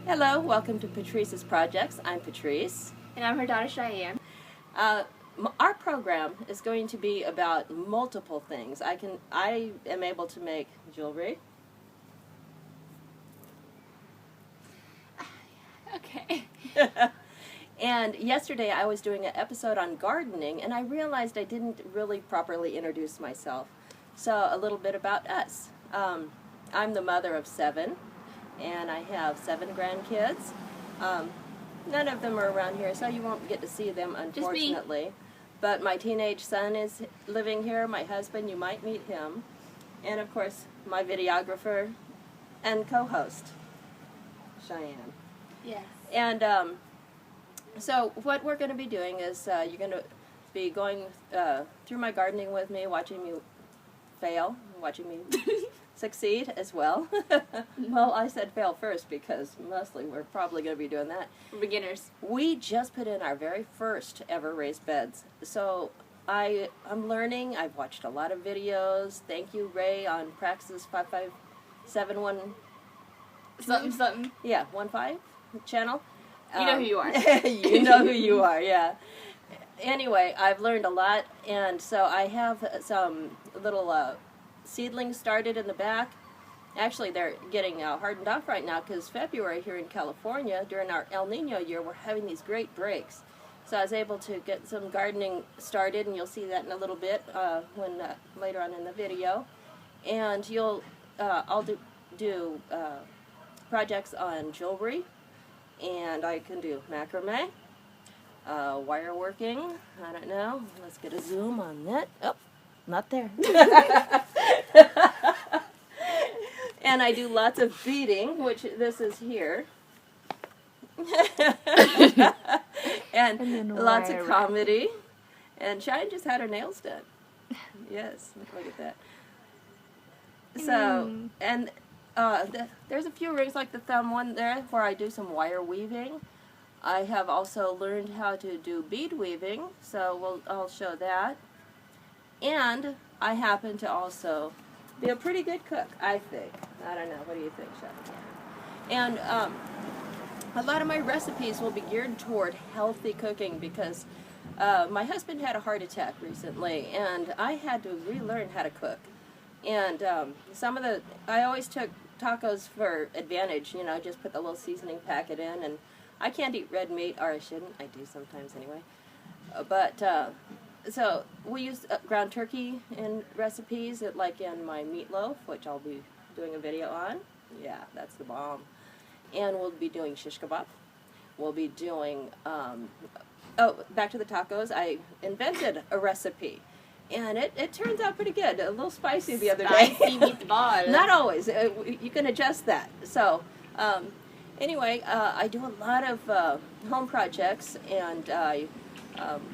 Hello, welcome to Patrice's Projects. I'm Patrice. And I'm her daughter, Cheyenne. Our program is going to be about multiple things. I am able to make jewelry. Okay. And yesterday I was doing an episode on gardening, and I realized I didn't really properly introduce myself. So a little bit about us. I'm the mother of 7, and I have 7 grandkids. None of them are around here, so you won't get to see them, unfortunately. Just me. But my teenage son is living here. My husband, you might meet him. And, of course, my videographer and co-host, Cheyenne. Yes. And so what we're going to be doing is you're going to be going through my gardening with me, watching me fail, watching me succeed as well. Well, I said fail first because mostly we're probably going to be doing that. We're beginners. We just put in our very first ever raised beds. So I'm learning. I've watched a lot of videos. Thank you, Ray, on Praxis 5571. Something. Yeah, 15 channel. You know who you are. You know who you are, yeah. Anyway, I've learned a lot, and so I have some little seedlings started in the back. Actually, they're getting hardened off right now because February here in California, during our El Nino year, we're having these great breaks. So I was able to get some gardening started, and you'll see that in a little bit when later on in the video. And I'll do projects on jewelry, and I can do macrame, wire working. I don't know. Let's get a zoom on that. Oh, not there. And I do lots of beading, which this is here. and lots of comedy. And Cheyenne just had her nails done. Yes, look at that. So, and there's a few rings like the thumb one there where I do some wire weaving. I have also learned how to do bead weaving, so I'll show that. And I happen to also be a pretty good cook, I think. I don't know. What do you think, Cheyenne? And a lot of my recipes will be geared toward healthy cooking because my husband had a heart attack recently, and I had to relearn how to cook. And I always took tacos for advantage, you know, just put the little seasoning packet in, and I can't eat red meat, or I shouldn't. I do sometimes anyway. So we use ground turkey in recipes, like in my meatloaf, which I'll be doing a video on. Yeah, that's the bomb. And we'll be doing shish kebab. We'll be doing, back to the tacos. I invented a recipe, and it turns out pretty good. A little spicy the other day. Spicy meatball. Not always. You can adjust that. So, anyway, I do a lot of home projects, and I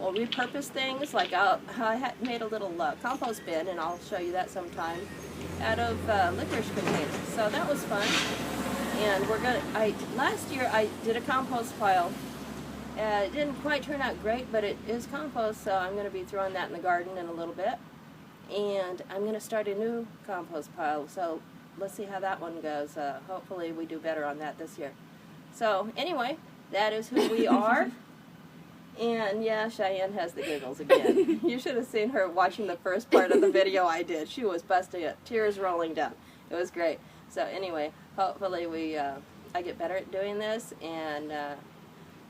will repurpose things. Like I made a little compost bin, and I'll show you that sometime, out of licorice containers. So that was fun. And last year I did a compost pile. It didn't quite turn out great, but it is compost, so I'm going to be throwing that in the garden in a little bit. And I'm going to start a new compost pile, so let's see how that one goes. Hopefully we do better on that this year. So anyway, that is who we are. And yeah, Cheyenne has the giggles again. You should have seen her watching the first part of the video I did. She was busting it, tears rolling down. It was great. So anyway, hopefully I get better at doing this, and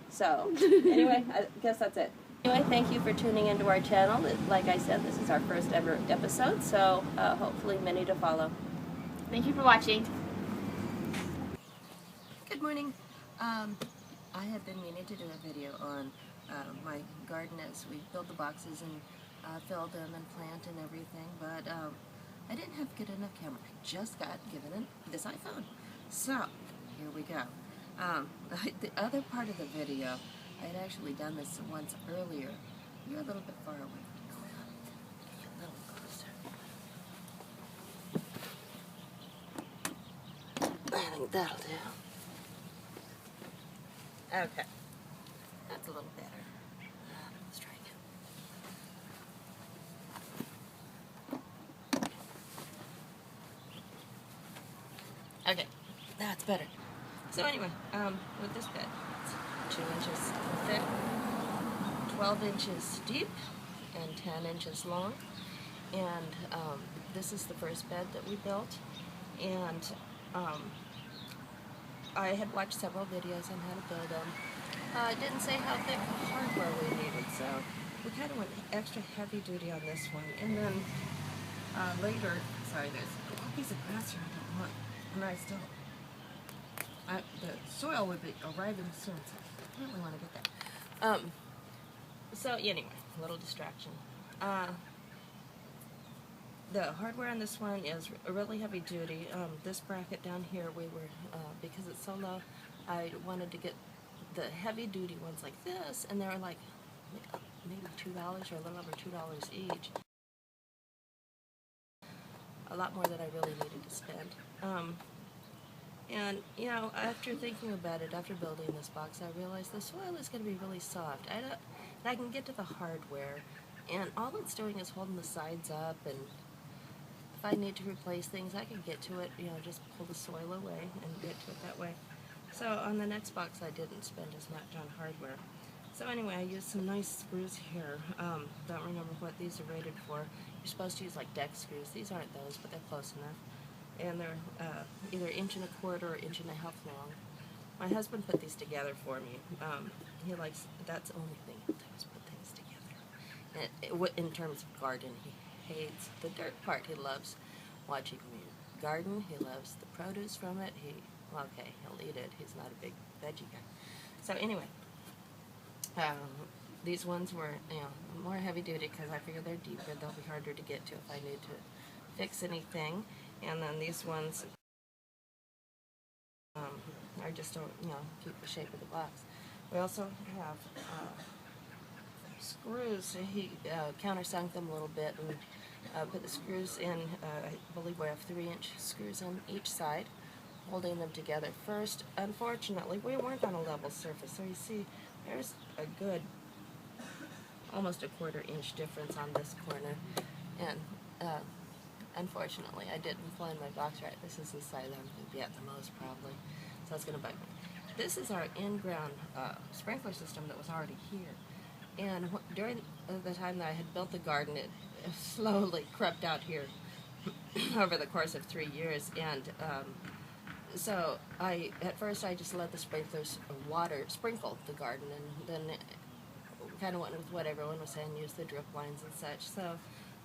so anyway, I guess that's it. Anyway, thank you for tuning into our channel. Like I said, this is our first ever episode, so hopefully many to follow. Thank you for watching. Good morning. I had been meaning to do a video on my garden as we build the boxes and fill them and plant and everything, but I didn't have good enough camera. I just got given this iPhone. So, here we go. The other part of the video, I had actually done this once earlier. You're a little bit far away. Go on. Get a little closer. I think that'll do. Okay. That's a little better. Let's try again. Okay, that's better. So anyway, with this bed, it's 2 inches thick, 12 inches deep, and 10 inches long. And this is the first bed that we built. And I had watched several videos on how to build them. It didn't say how thick hardware we needed, so we kind of went extra heavy duty on this one. And then later, sorry, there's a piece of grass here I don't want, and I still, the soil would be arriving soon, so I really want to get that. So anyway, a little distraction. The hardware on this one is really heavy duty. This bracket down here, we were, because it's so low, I wanted to get the heavy duty ones like this, and they were like maybe $2 or a little over $2 each. A lot more than I really needed to spend. And you know, after thinking about it, after building this box, I realized the soil is going to be really soft. I can get to the hardware, and all it's doing is holding the sides up, and if I need to replace things, I can get to it, you know, just pull the soil away and get to it that way. So on the next box, I didn't spend as much on hardware. So anyway, I used some nice screws here. Don't remember what these are rated for. You're supposed to use like deck screws. These aren't those, but they're close enough. And they're either 1.25 inches or 1.5 inches long. My husband put these together for me. He likes, that's the only thing he does, put things together. And in terms of garden, he hates the dirt part. He loves watching me garden. He loves the produce from it. Okay, he'll eat it. He's not a big veggie guy. So anyway, these ones were, you know, more heavy duty because I figure they're deeper. They'll be harder to get to if I need to fix anything. And then these ones are just to, you know, keep the shape of the box. We also have screws. He countersunk them a little bit and put the screws in. I believe we have 3-inch screws in each side, holding them together. First, unfortunately, we weren't on a level surface, so you see there's a good almost a 1/4 inch difference on this corner, and unfortunately I didn't plan my box right. This is the side that I'm going to be at the most probably, so it's going to bug me. This is our in-ground sprinkler system that was already here, and during the time that I had built the garden, it slowly crept out here over the course of 3 years, and so at first I just let the sprinklers sprinkle the garden, and then kind of went with what everyone was saying, use the drip lines and such. So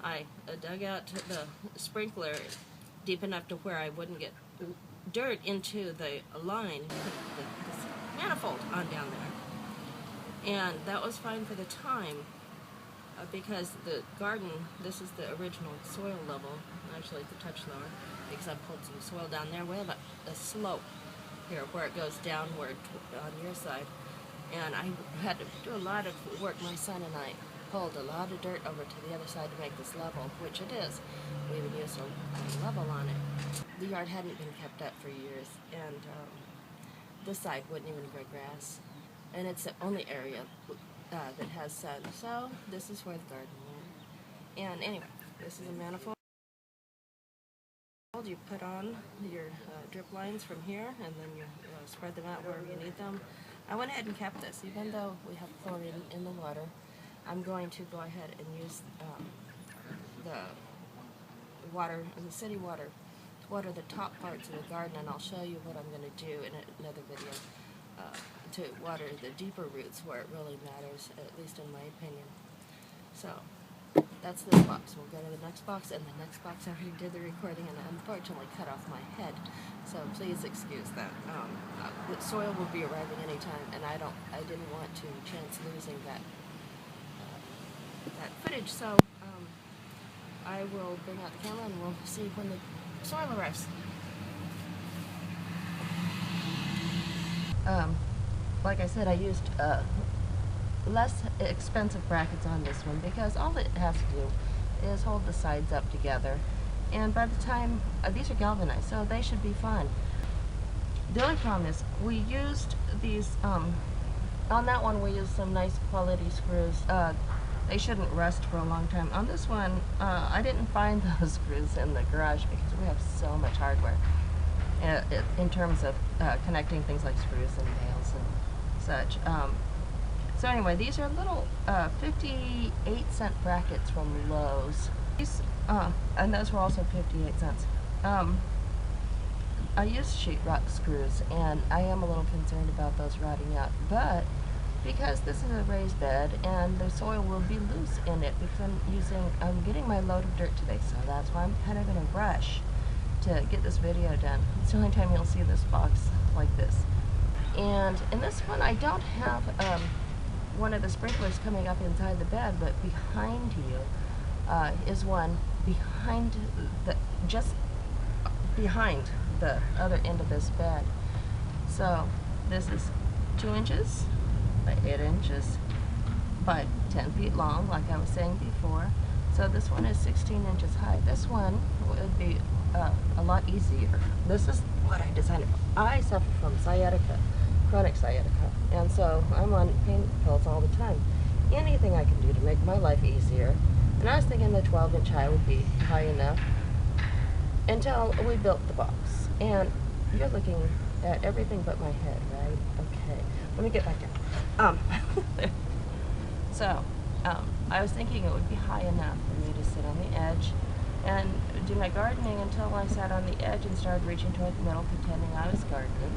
I dug out the sprinkler deep enough to where I wouldn't get dirt into the line, this manifold on down there. And that was fine for the time, because the garden, this is the original soil level, actually it's a touch lower, because I pulled some soil down there. We have a slope here where it goes downward on your side. And I had to do a lot of work. My son and I pulled a lot of dirt over to the other side to make this level, which it is. We even used a level on it. The yard hadn't been kept up for years, and this side wouldn't even grow grass. And it's the only area that has sun. So this is where the garden went. And anyway, this is a manifold. You put on your drip lines from here, and then you spread them out wherever you need them. I went ahead and kept this, even though we have chlorine in the water. I'm going to go ahead and use the water, the city water, to water the top parts of the garden, and I'll show you what I'm going to do in another video to water the deeper roots where it really matters, at least in my opinion. So that's this box. We'll go to the next box, and the next box I already did the recording and unfortunately cut off my head. So please excuse that. The soil will be arriving anytime, and I didn't want to chance losing that footage. So I will bring out the camera, and we'll see when the soil arrives. Like I said, I used less expensive brackets on this one because all it has to do is hold the sides up together. And by the time, these are galvanized, so they should be fine. The only problem is, we used these, on that one we used some nice quality screws. They shouldn't rust for a long time. On this one, I didn't find those screws in the garage because we have so much hardware. in terms of connecting things like screws and nails and such. So anyway, these are little 58-cent brackets from Lowe's. These, and those were also 58 cents. I use sheetrock screws, and I am a little concerned about those rotting out, but because this is a raised bed and the soil will be loose in it, because I'm getting my load of dirt today, so that's why I'm kind of in a rush to get this video done. It's the only time you'll see this box like this. And in this one, I don't have one of the sprinklers coming up inside the bed, but behind you is one behind just behind the other end of this bed. So this is 2 inches by 8 inches by 10 feet long, like I was saying before. So this one is 16 inches high. This one would be a lot easier. This is what I designed. I suffer from sciatica, chronic sciatica, and so I'm on pain pills all the time. Anything I can do to make my life easier. And I was thinking the 12-inch high would be high enough until we built the box. And you're looking at everything but my head, right? Okay, let me get back down. So, I was thinking it would be high enough for me to sit on the edge and do my gardening until I sat on the edge and started reaching toward the middle, pretending I was gardening.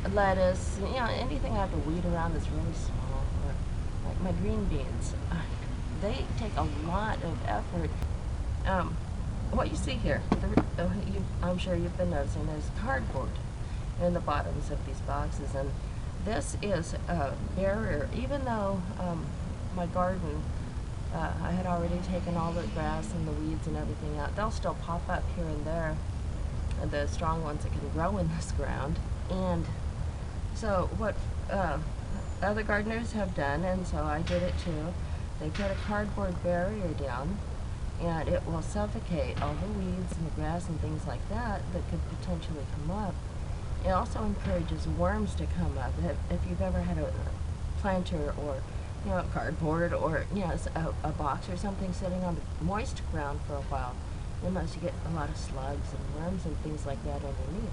And lettuce, you know, anything I have to weed around that's really small, or like my green beans. They take a lot of effort. What you see here, I'm sure you've been noticing, there's cardboard in the bottoms of these boxes, and this is a barrier. Even though my garden, I had already taken all the grass and the weeds and everything out, they'll still pop up here and there, the strong ones that can grow in this ground. And so what other gardeners have done, and so I did it too, they put a cardboard barrier down, and it will suffocate all the weeds and the grass and things like that could potentially come up. It also encourages worms to come up. If you've ever had a planter or, you know, cardboard or, you know, a box or something sitting on the moist ground for a while, you get a lot of slugs and worms and things like that underneath.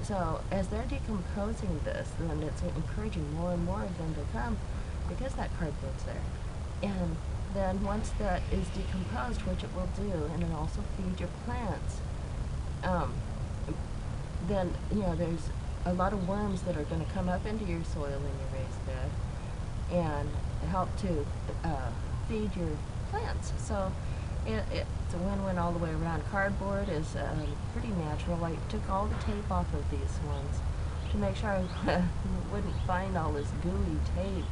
So as they're decomposing this, then it's encouraging more and more of them to come because that cardboard's there. And then once that is decomposed, which it will do, and it'll also feed your plants, then, you know, there's a lot of worms that are going to come up into your soil in your raised bed and help to feed your plants. So it's a win-win all the way around. Cardboard is pretty natural. I took all the tape off of these ones to make sure I wouldn't find all this gooey tape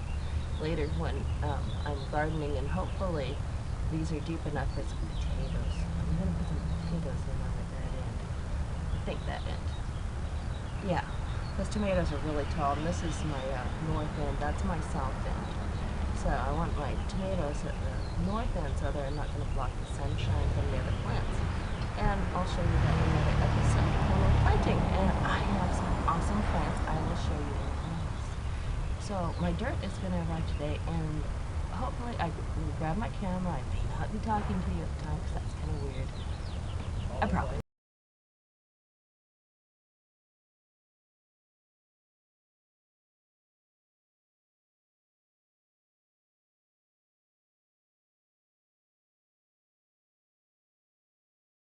later when I'm gardening, and hopefully these are deep enough for some potatoes. I'm going to put some potatoes in on the that end. I think that end. Yeah, because tomatoes are really tall, and this is my north end, that's my south end. So I want my tomatoes at the north end so they're not going to block the sunshine from the other plants. And I'll show you that in another episode when we're planting. And I have some awesome plants I will show you in the house. So my dirt is going to arrive today, and hopefully I will grab my camera. I may not be talking to you at the time because that's kind of weird. I probably